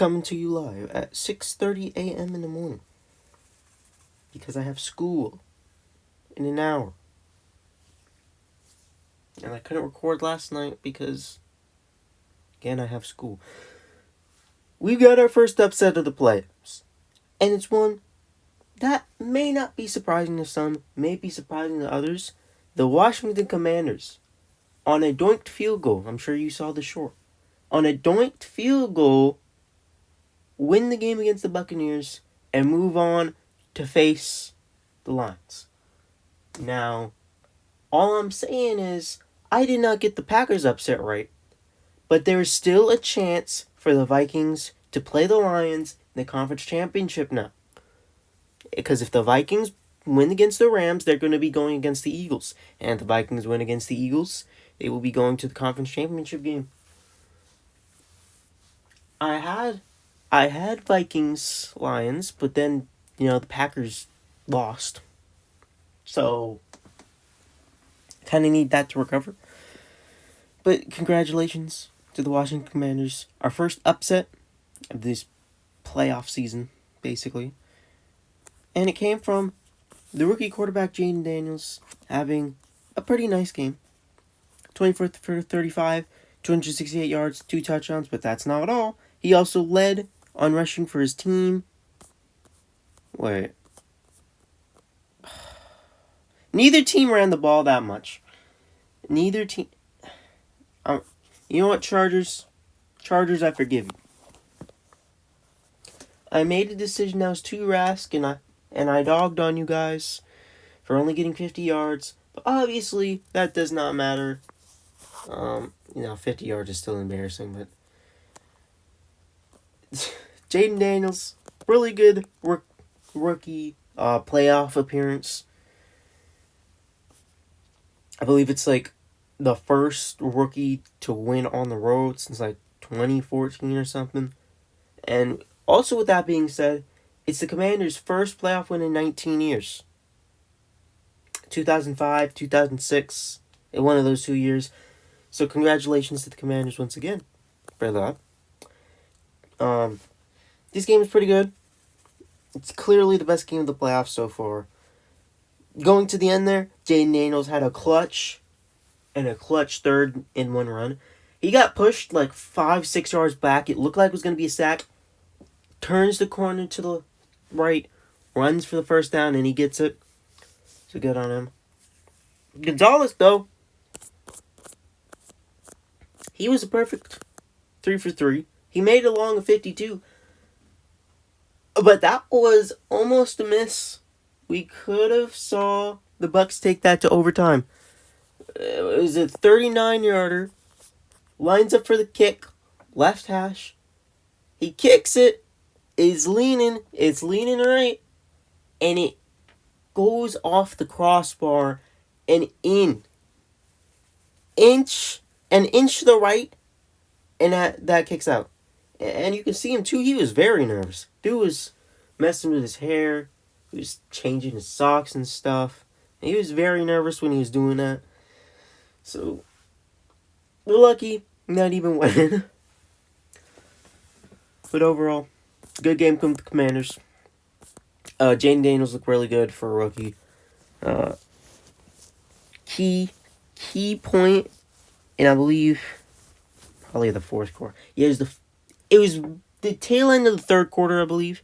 coming to you live at 6:30 a.m. in the morning. Because I have school in an hour. And I couldn't record last night because, again, I have school. We've got our first upset of the playoffs. And it's one that may not be surprising to some, may be surprising to others. The Washington Commanders, on a doinked field goal, I'm sure you saw the short, on a doinked field goal, win the game against the Buccaneers and move on to face the Lions. Now, all I'm saying is, I did not get the Packers upset right, but there is still a chance for the Vikings to play the Lions in the conference championship now. Because if the Vikings win against the Rams, they're going to be going against the Eagles. And if the Vikings win against the Eagles, they will be going to the conference championship game. I had Vikings Lions, but then, the Packers lost. So, kind of need that to recover. But congratulations to the Washington Commanders. Our first upset of this playoff season, basically. And it came from the rookie quarterback Jayden Daniels having a pretty nice game. 24 for 35, 268 yards, 2 touchdowns, but that's not all. He also led on rushing for his team. Wait. Neither team ran the ball that much. Neither team... you know what, Chargers? Chargers, I forgive you. I made a decision that was too rash, and I dogged on you guys for only getting 50 yards. But obviously, that does not matter. 50 yards is still embarrassing, but... Jayden Daniels, really good rookie playoff appearance. I believe it's the first rookie to win on the road since 2014 or something. And also with that being said, it's the Commanders' first playoff win in 19 years. 2005, 2006, in one of those 2 years. So congratulations to the Commanders once again for that. This game is pretty good. It's clearly the best game of the playoffs so far. Going to the end there, Jayden Daniels had a clutch third in one run. He got pushed 5-6 yards back. It looked like it was going to be a sack. Turns the corner to the right, runs for the first down, and he gets it. So good on him. Gonzalez, though, he was a perfect 3 for 3. He made it along a 52. But that was almost a miss. We could have saw the Bucs take that to overtime. It was a 39-yarder. Lines up for the kick. Left hash. He kicks it. It's leaning right. And it goes off the crossbar and in. An inch to the right. And that kicks out. And you can see him too. He was very nervous. Dude was messing with his hair. He was changing his socks and stuff. And he was very nervous when he was doing that. So, we're lucky not even winning. But overall, good game from the Commanders. Jayden Daniels looked really good for a rookie. Key point, and I believe probably the fourth quarter. Yeah, it was the tail end of the third quarter, I believe.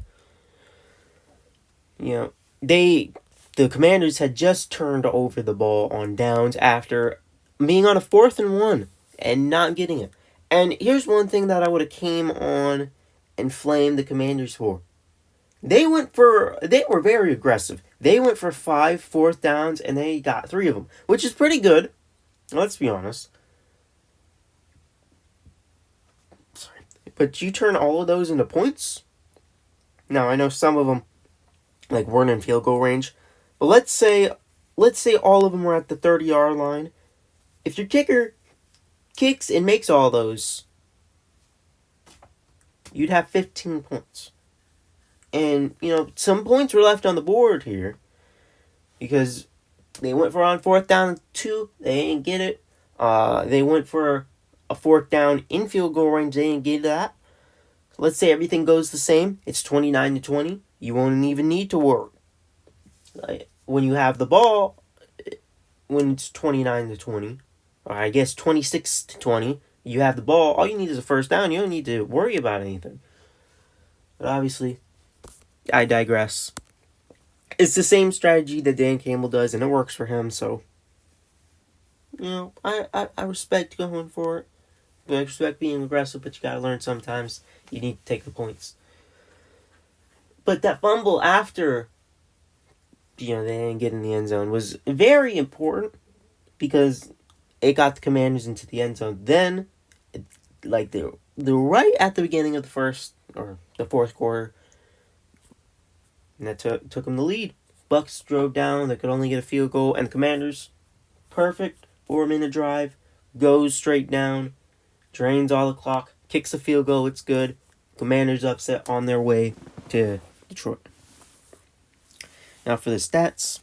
The Commanders had just turned over the ball on downs after being on a 4th and 1 and not getting it. And here's one thing that I would have came on and flamed the Commanders for. They were very aggressive. They went for 5 4th downs and they got 3 of them, which is pretty good. Let's be honest. Sorry. But you turn all of those into points? Now, I know some of them weren't in field goal range. But let's say all of them were at the 30-yard line. If your kicker kicks and makes all those, you'd have 15 points. And, some points were left on the board here. Because they went for on 4th down and 2. They didn't get it. They went for a 4th down in field goal range. They didn't get that. let's say everything goes the same, it's 29-20, you won't even need to worry. When you have the ball, when it's 29-20, or I guess 26-20, you have the ball, all you need is a first down. You don't need to worry about anything. But obviously, I digress. It's the same strategy that Dan Campbell does, and it works for him, so, I respect going for it. I respect being aggressive, but you gotta learn sometimes you need to take the points. But that fumble after, they didn't get in the end zone was very important because it got the Commanders into the end zone. Then, they're right at the beginning of the first or the fourth quarter, and that took them the lead. Bucs drove down. They could only get a field goal, and the Commanders, perfect 4-minute drive, goes straight down, drains all the clock, kicks a field goal. It's good. Commanders upset on their way to Detroit. Now for the stats,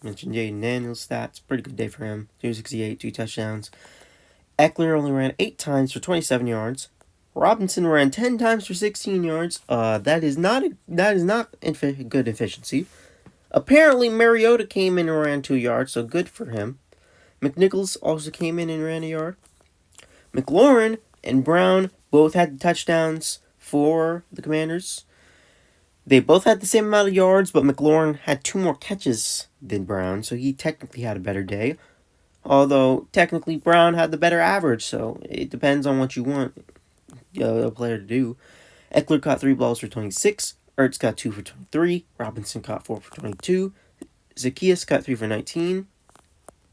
I mentioned Jayden Daniels' stats. Pretty good day for him. 268, 2 touchdowns. Eckler only ran 8 times for 27 yards. Robinson ran 10 times for 16 yards. That is not good efficiency. Apparently, Mariota came in and ran 2 yards, so good for him. McNichols also came in and ran a yard. McLaurin and Brown both had touchdowns for the Commanders. They both had the same amount of yards, but McLaurin had 2 more catches than Brown, so he technically had a better day. Although, technically, Brown had the better average, so it depends on what you want a player to do. Eckler caught 3 balls for 26. Ertz got 2 for 23. Robinson caught 4 for 22. Zacchaeus got 3 for 19.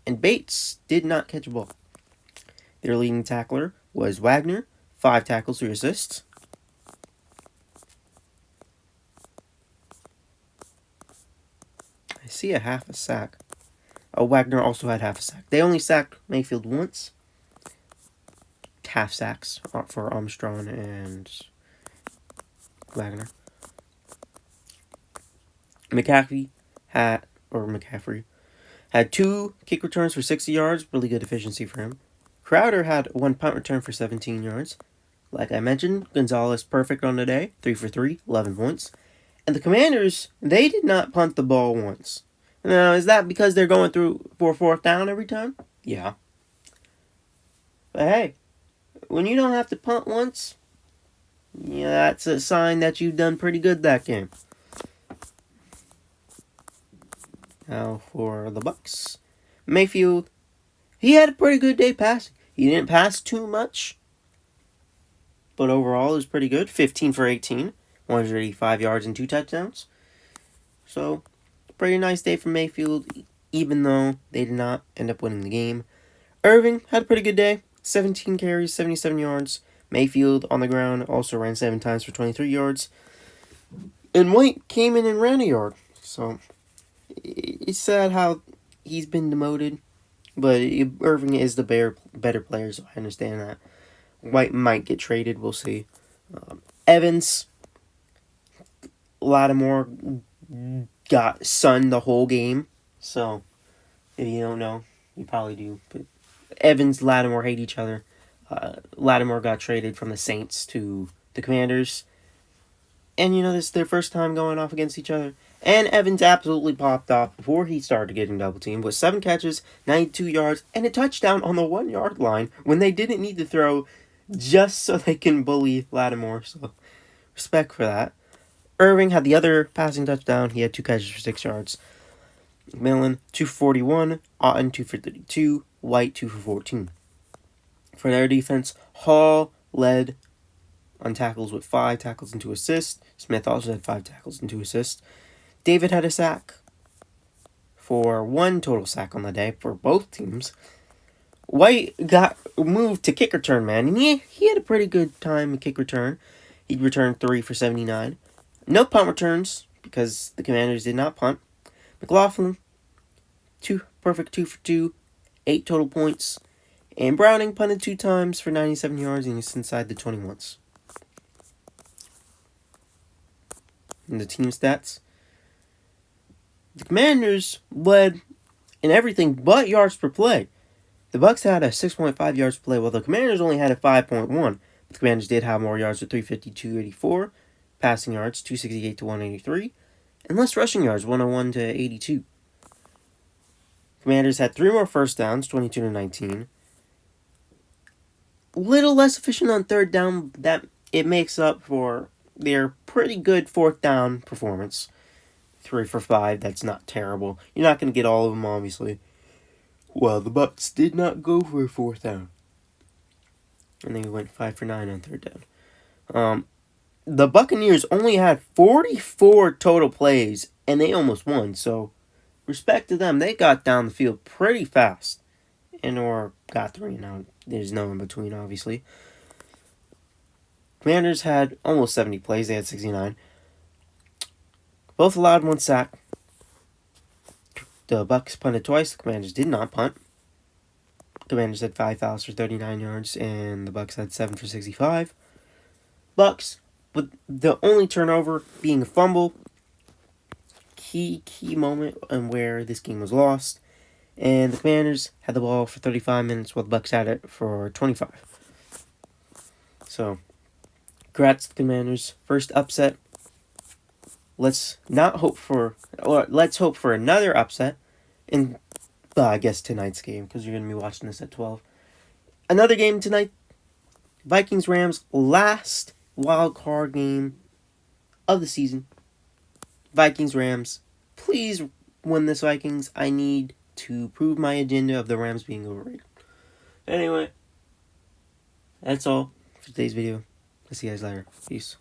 And Bates did not catch a ball. Their leading tackler was Wagner, 5 tackles, 3 assists. I see a half a sack. Wagner also had half a sack. They only sacked Mayfield once. Half sacks for Armstrong and Wagner. McCaffrey had 2 kick returns for 60 yards. Really good efficiency for him. Crowder had 1 punt return for 17 yards. Like I mentioned, Gonzalez perfect on the day. 3 for 3, 11 points. And the Commanders, they did not punt the ball once. Now, is that because they're going through for 4th down every time? Yeah. But hey, when you don't have to punt once, that's a sign that you've done pretty good that game. Now for the Bucs. Mayfield, he had a pretty good day passing. He didn't pass too much, but overall it was pretty good. 15 for 18, 185 yards and 2 touchdowns. So, pretty nice day for Mayfield, even though they did not end up winning the game. Irving had a pretty good day. 17 carries, 77 yards. Mayfield on the ground also ran 7 times for 23 yards. And White came in and ran a yard. So, it's sad how he's been demoted. But Irving is the better player, so I understand that. White might get traded, we'll see. Evans, Lattimore got sunned the whole game. So, if you don't know, you probably do. But Evans, Lattimore hate each other. Lattimore got traded from the Saints to the Commanders. And this is their first time going off against each other. And Evans absolutely popped off before he started getting double teamed with 7 catches, 92 yards, and a touchdown on the 1-yard line when they didn't need to throw just so they can bully Lattimore. So, respect for that. Irving had the other passing touchdown. He had 2 catches for 6 yards. McMillan, 2 for 41. Otten, 2 for 32. White, 2 for 14. For their defense, Hall led on tackles with 5 tackles and 2 assists. Smith also had 5 tackles and 2 assists. David had a sack for 1 total sack on the day for both teams. White got moved to kick return man, and he had a pretty good time in kick return. He returned 3 for 79. No punt returns because the Commanders did not punt. McLaughlin, 2 for 2, 8 total points. And Browning punted 2 times for 97 yards, and he's inside the 20 once. And the team stats. The Commanders led in everything but yards per play. The Bucs had a 6.5 yards per play, while the Commanders only had a 5.1. The Commanders did have more yards with 352-84, passing yards 268 to 183, and less rushing yards 101 to 82. Commanders had 3 more first downs, 22 to 19. Little less efficient on third down. That it makes up for their pretty good fourth down performance. 3 for 5. That's not terrible. You're not going to get all of them, obviously. Well, the Bucs did not go for a fourth down, and they went 5 for 9 on third down. The Buccaneers only had 44 total plays, and they almost won. So, respect to them. They got down the field pretty fast, or got 3 and out. There's no in between, obviously. Commanders had almost 70 plays. They had 69. Both allowed 1 sack. The Bucs punted twice. The Commanders did not punt. Commanders had 5 fouls for 39 yards, and the Bucs had 7 for 65. Bucs, with the only turnover being a fumble. Key moment and where this game was lost. And the Commanders had the ball for 35 minutes while the Bucs had it for 25. So, congrats to the Commanders. First upset. Let's hope for another upset in, I guess, tonight's game, because you're going to be watching this at 12. Another game tonight. Vikings-Rams, last wild card game of the season. Vikings-Rams. Please win this, Vikings. I need to prove my agenda of the Rams being overrated. Anyway, that's all for today's video. I'll see you guys later. Peace.